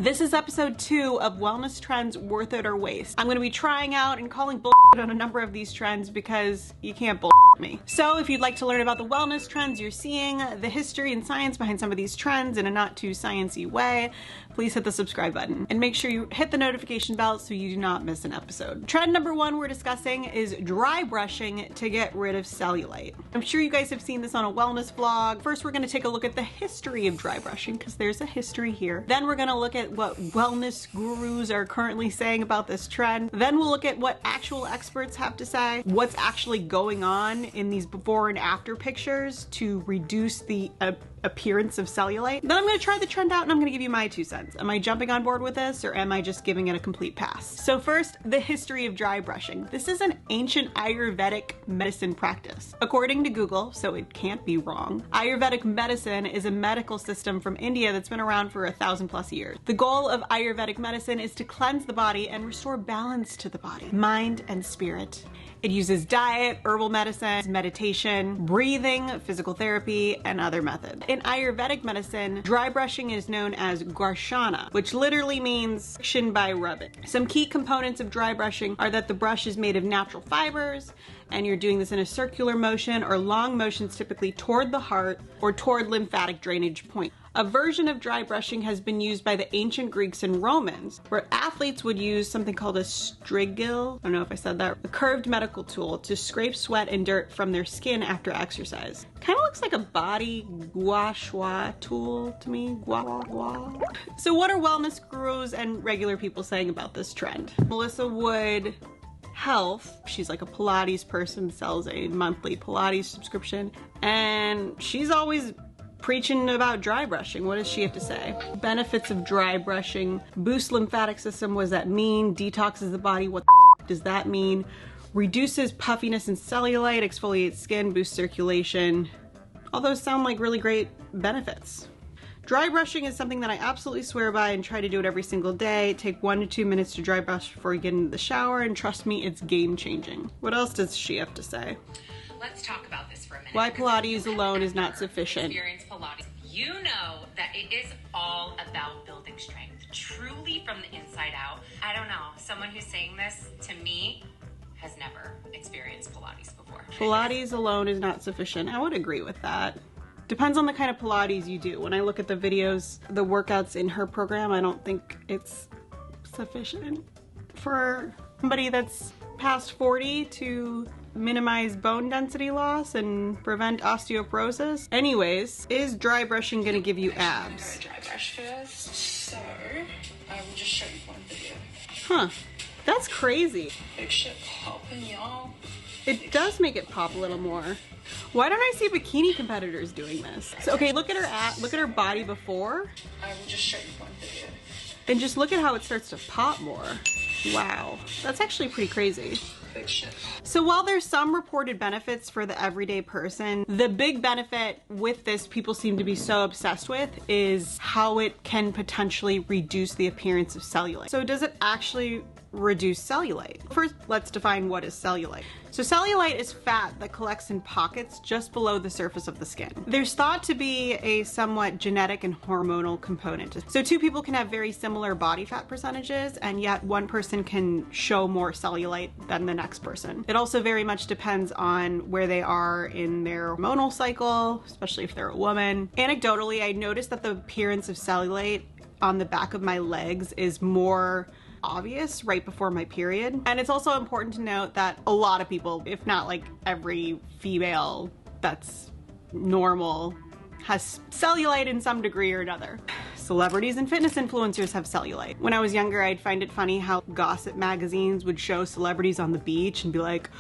This is episode 2 of Wellness Trends Worth It or Waste. I'm going to be trying out and calling bullshit on a number of these trends because you can't bullshit me. So if you'd like to learn about the wellness trends you're seeing, the history and science behind some of these trends in a not too sciencey way, please hit the subscribe button and make sure you hit the notification bell so you do not miss an episode. Trend number 1 we're discussing is dry brushing to get rid of cellulite. I'm sure you guys have seen this on a wellness vlog. First, we're going to take a look at the history of dry brushing because there's a history here. Then we're going to look at what wellness gurus are currently saying about this trend. Then we'll look at what actual experts have to say, what's actually going on in these before and after pictures to reduce the appearance of cellulite. Then I'm going to try the trend out and I'm going to give you my 2 cents. Am I jumping on board with this or am I just giving it a complete pass? So first, the history of dry brushing. This is an ancient Ayurvedic medicine practice. According to Google, so it can't be wrong, Ayurvedic medicine is a medical system from India that's been around for 1,000+ years. The goal of Ayurvedic medicine is to cleanse the body and restore balance to the body, mind, and spirit. It uses diet, herbal medicine, meditation, breathing, physical therapy, and other methods. In Ayurvedic medicine, dry brushing is known as garshana, which literally means friction by rubbing. Some key components of dry brushing are that the brush is made of natural fibers, and you're doing this in a circular motion or long motions, typically toward the heart or toward lymphatic drainage point. A version of dry brushing has been used by the ancient Greeks and Romans, where athletes would use something called a strigil, I don't know if I said that, a curved medical tool to scrape sweat and dirt from their skin after exercise. Kind of looks like a body gua sha tool to me, gua gua. So what are wellness gurus and regular people saying about this trend? Melissa Wood Health, she's like a Pilates person, sells a monthly Pilates subscription, and she's always preaching about dry brushing. What does she have to say? Benefits of dry brushing: boost lymphatic system. What does that mean? Detoxes the body. What the does that mean? Reduces puffiness and cellulite, exfoliates skin, boosts circulation. All those sound like really great benefits. Dry brushing is something that I absolutely swear by and try to do it every single day. Take 1 to 2 minutes to dry brush before you get into the shower, and trust me, it's game changing. What else does she have to say? Let's talk about this for a minute. Why Pilates alone is not sufficient. Experience Pilates. You know that it is all about building strength, truly from the inside out. I don't know, someone who's saying this to me has never experienced Pilates before. Pilates alone is not sufficient. I would agree with that. Depends on the kind of Pilates you do. When I look at the videos, the workouts in her program, I don't think it's sufficient for somebody that's past 40 to minimize bone density loss and prevent osteoporosis. Anyways, is dry brushing gonna give you abs? Dry brush first, so I will just show you one video. Huh, that's crazy. Big shit popping, y'all. It does make it pop a little more. Why don't I see bikini competitors doing this? So, okay, look at her body before. I will just show you one video. And just look at how it starts to pop more. Wow, that's actually pretty crazy. Big shit. So while there's some reported benefits for the everyday person, the big benefit with this people seem to be so obsessed with is how it can potentially reduce the appearance of cellulite. So does it actually reduce cellulite? First, let's define what is cellulite. So cellulite is fat that collects in pockets just below the surface of the skin. There's thought to be a somewhat genetic and hormonal component. So 2 people can have very similar body fat percentages, and yet one person can show more cellulite than the next person. It also very much depends on where they are in their hormonal cycle, especially if they're a woman. Anecdotally, I noticed that the appearance of cellulite on the back of my legs is more obvious right before my period. And it's also important to note that a lot of people, if not like every female that's normal, has cellulite in some degree or another. Celebrities and fitness influencers have cellulite. When I was younger, I'd find it funny how gossip magazines would show celebrities on the beach and be like,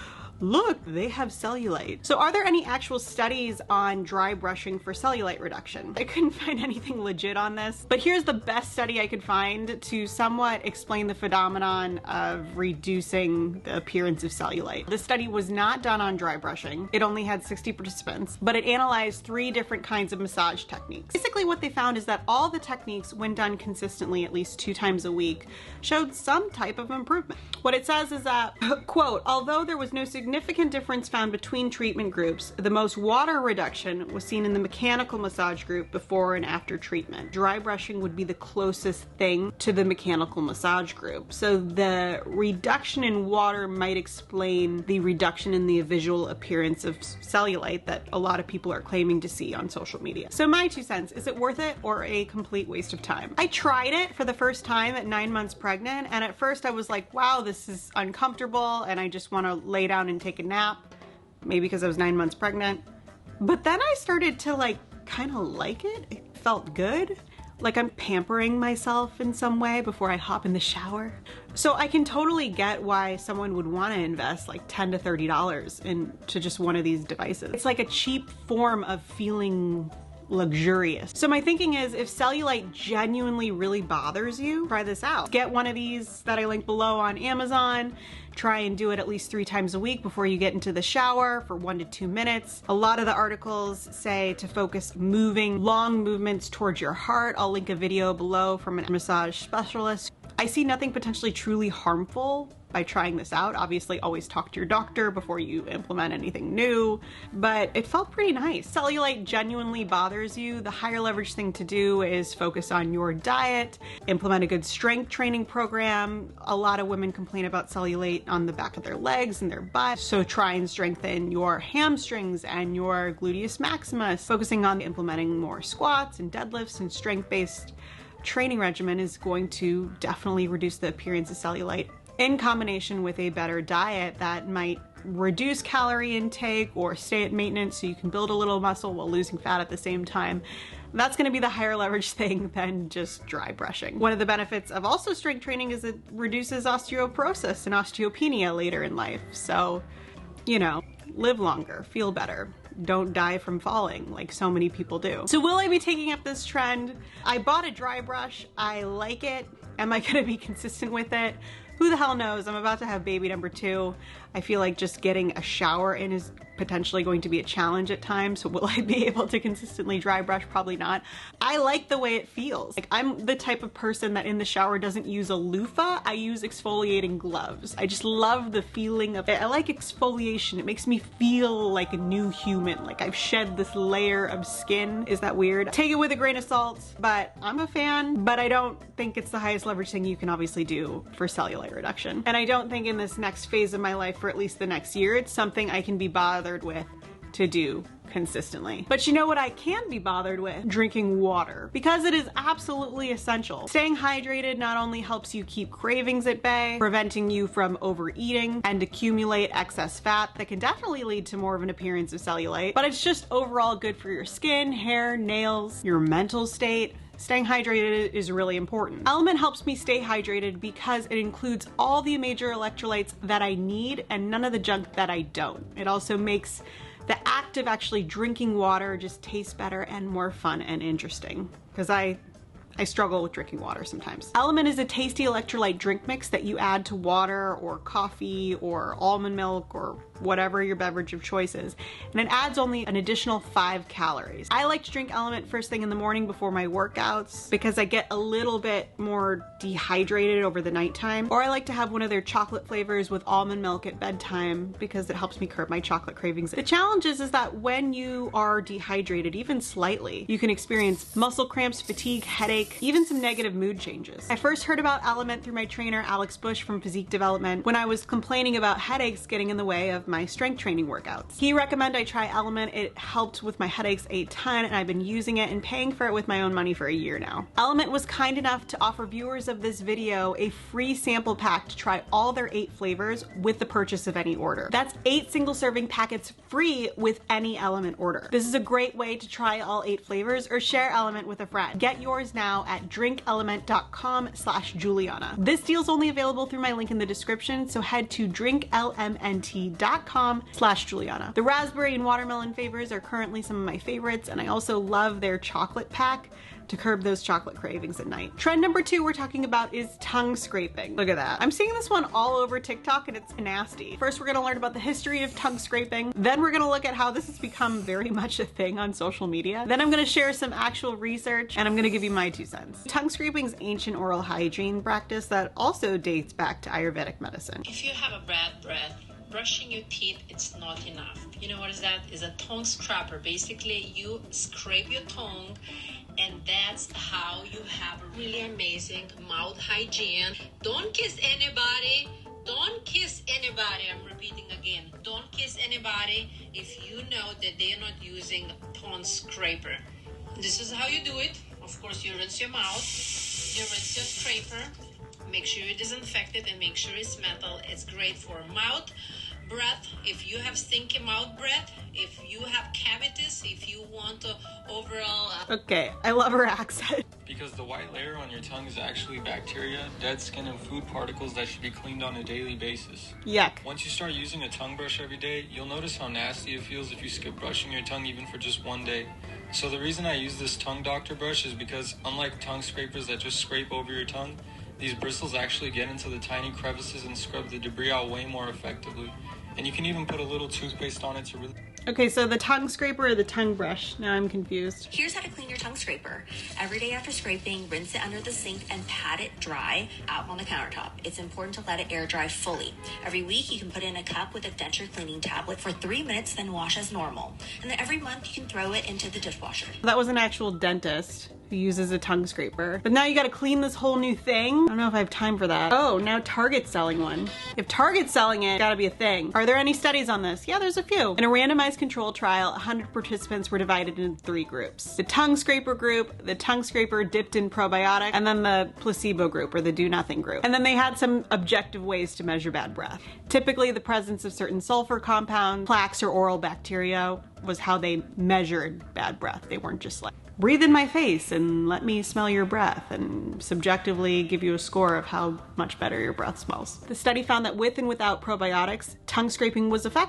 look, they have cellulite. So are there any actual studies on dry brushing for cellulite reduction? I couldn't find anything legit on this, but here's the best study I could find to somewhat explain the phenomenon of reducing the appearance of cellulite. The study was not done on dry brushing. It only had 60 participants, but it analyzed 3 different kinds of massage techniques. Basically what they found is that all the techniques, when done consistently at least 2 times a week, showed some type of improvement. What it says is that, quote, although there was no significant significant difference found between treatment groups, the most water reduction was seen in the mechanical massage group before and after treatment. Dry brushing would be the closest thing to the mechanical massage group. So the reduction in water might explain the reduction in the visual appearance of cellulite that a lot of people are claiming to see on social media. So my 2 cents, is it worth it or a complete waste of time? I tried it for the first time at 9 months pregnant, and at first I was like, wow, this is uncomfortable and I just want to lay down and take a nap, maybe because I was 9 months pregnant. But then I started to like kind of like it. It felt good. Like I'm pampering myself in some way before I hop in the shower. So I can totally get why someone would want to invest like $10 to $30 into just one of these devices. It's like a cheap form of feeling luxurious. So my thinking is, if cellulite genuinely really bothers you, try this out. Get one of these that I link below on Amazon. Try and do it at least 3 times a week before you get into the shower for 1 to 2 minutes. A lot of the articles say to focus moving long movements towards your heart. I'll link a video below from a massage specialist. I see nothing potentially truly harmful by trying this out. Obviously, always talk to your doctor before you implement anything new, but it felt pretty nice. Cellulite genuinely bothers you, the higher leverage thing to do is focus on your diet, implement a good strength training program. A lot of women complain about cellulite on the back of their legs and their butt, so try and strengthen your hamstrings and your gluteus maximus. Focusing on implementing more squats and deadlifts and strength-based training regimen is going to definitely reduce the appearance of cellulite, in combination with a better diet that might reduce calorie intake or stay at maintenance so you can build a little muscle while losing fat at the same time. That's going to be the higher leverage thing than just dry brushing. One of the benefits of also strength training is it reduces osteoporosis and osteopenia later in life. So, you know, live longer, feel better. Don't die from falling like so many people do. So will I be taking up this trend? I bought a dry brush. I like it. Am I going to be consistent with it? Who the hell knows? I'm about to have baby number 2. I feel like just getting a shower in is potentially going to be a challenge at times. So will I be able to consistently dry brush? Probably not. I like the way it feels. Like, I'm the type of person that in the shower doesn't use a loofah. I use exfoliating gloves. I just love the feeling of it. I like exfoliation. It makes me feel like a new human. Like I've shed this layer of skin. Is that weird? Take it with a grain of salt, but I'm a fan, but I don't think it's the highest leverage thing you can obviously do for cellulite reduction. And I don't think in this next phase of my life, for at least the next year, it's something I can be bothered with to do consistently. But you know what I can be bothered with? Drinking water, because it is absolutely essential. Staying hydrated not only helps you keep cravings at bay, preventing you from overeating and accumulate excess fat that can definitely lead to more of an appearance of cellulite, but it's just overall good for your skin, hair, nails, your mental state. Staying hydrated is really important. Element helps me stay hydrated because it includes all the major electrolytes that I need and none of the junk that I don't. It also makes the act of actually drinking water just taste better and more fun and interesting, because I struggle with drinking water sometimes. Element is a tasty electrolyte drink mix that you add to water or coffee or almond milk or whatever your beverage of choice is, and it adds only an additional 5 calories. I like to drink Element first thing in the morning before my workouts because I get a little bit more dehydrated over the nighttime, or I like to have one of their chocolate flavors with almond milk at bedtime because it helps me curb my chocolate cravings. The challenge is that when you are dehydrated, even slightly, you can experience muscle cramps, fatigue, headache, even some negative mood changes. I first heard about Element through my trainer Alex Bush from Physique Development when I was complaining about headaches getting in the way of my strength training workouts. He recommended I try Element. It helped with my headaches a ton, and I've been using it and paying for it with my own money for a year now. Element was kind enough to offer viewers of this video a free sample pack to try all their 8 flavors with the purchase of any order. That's 8 single serving packets free with any Element order. This is a great way to try all 8 flavors or share Element with a friend. Get yours now at drinkelement.com/Juliana. This deal's only available through my link in the description, so head to drinklmnt.com/Juliana. The raspberry and watermelon flavors are currently some of my favorites, and I also love their chocolate pack to curb those chocolate cravings at night. Trend number 2 we're talking about is tongue scraping. Look at that. I'm seeing this one all over TikTok and it's nasty. First, we're gonna learn about the history of tongue scraping. Then we're gonna look at how this has become very much a thing on social media. Then I'm gonna share some actual research and I'm gonna give you my 2 cents. Tongue scraping is ancient oral hygiene practice that also dates back to Ayurvedic medicine. If you have a bad breath, brushing your teeth, it's not enough. You know what is that? Is a tongue scraper. Basically, you scrape your tongue, and that's how you have a really amazing mouth hygiene. Don't kiss anybody. Don't kiss anybody. I'm repeating again. Don't kiss anybody if you know that they're not using tongue scraper. This is how you do it. Of course, you rinse your mouth, you rinse your scraper. Make sure you disinfect it and make sure it's metal. It's great for mouth breath. If you have stinky mouth breath, if you have cavities, if you want to overall... Okay, I love her accent. Because the white layer on your tongue is actually bacteria, dead skin, and food particles that should be cleaned on a daily basis. Yuck. Once you start using a tongue brush every day, you'll notice how nasty it feels if you skip brushing your tongue even for just one day. So the reason I use this tongue doctor brush is because unlike tongue scrapers that just scrape over your tongue, these bristles actually get into the tiny crevices and scrub the debris out way more effectively. And you can even put a little toothpaste on it to really... Okay, so the tongue scraper or the tongue brush? Now I'm confused. Here's how to clean your tongue scraper. Every day after scraping, rinse it under the sink and pat it dry out on the countertop. It's important to let it air dry fully. Every week, you can put it in a cup with a denture cleaning tablet for 3 minutes, then wash as normal. And then every month, you can throw it into the dishwasher. That was an actual dentist who uses a tongue scraper. But now you gotta clean this whole new thing? I don't know if I have time for that. Oh, now Target's selling one. If Target's selling it, it's gotta be a thing. Are there any studies on this? Yeah, there's a few. In a randomized controlled trial, 100 participants were divided into 3 groups. The tongue scraper group, the tongue scraper dipped in probiotic, and then the placebo group, or the do-nothing group. And then they had some objective ways to measure bad breath. Typically, the presence of certain sulfur compounds, plaques, or oral bacteria was how they measured bad breath. They weren't just like, breathe in my face and let me smell your breath and subjectively give you a score of how much better your breath smells. The study found that with and without probiotics, tongue scraping was effective.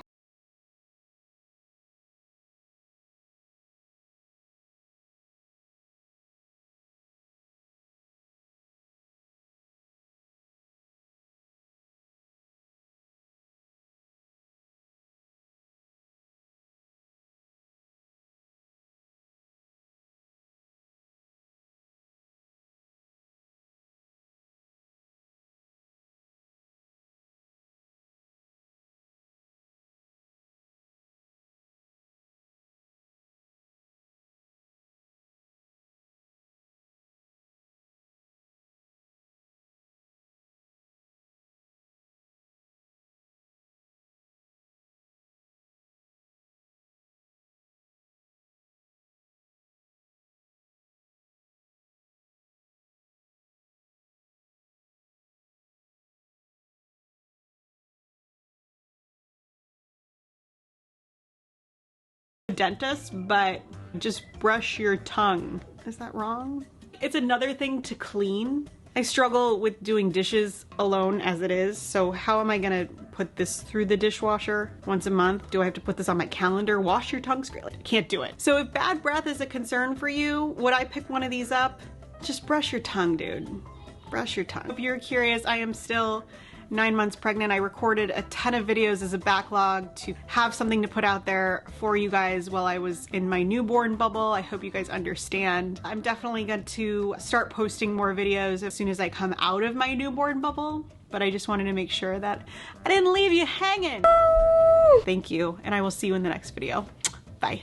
Dentist, but just brush your tongue. Is that wrong? It's another thing to clean. I struggle with doing dishes alone as it is, so how am I gonna put this through the dishwasher once a month? Do I have to put this on my calendar? Wash your tongue scraper. Can't do it. So if bad breath is a concern for you, would I pick one of these up? Just brush your tongue, dude. Brush your tongue. If you're curious, I am still 9 months pregnant. I recorded a ton of videos as a backlog to have something to put out there for you guys while I was in my newborn bubble. I hope you guys understand. I'm definitely going to start posting more videos as soon as I come out of my newborn bubble, but I just wanted to make sure that I didn't leave you hanging. Thank you, and I will see you in the next video. Bye.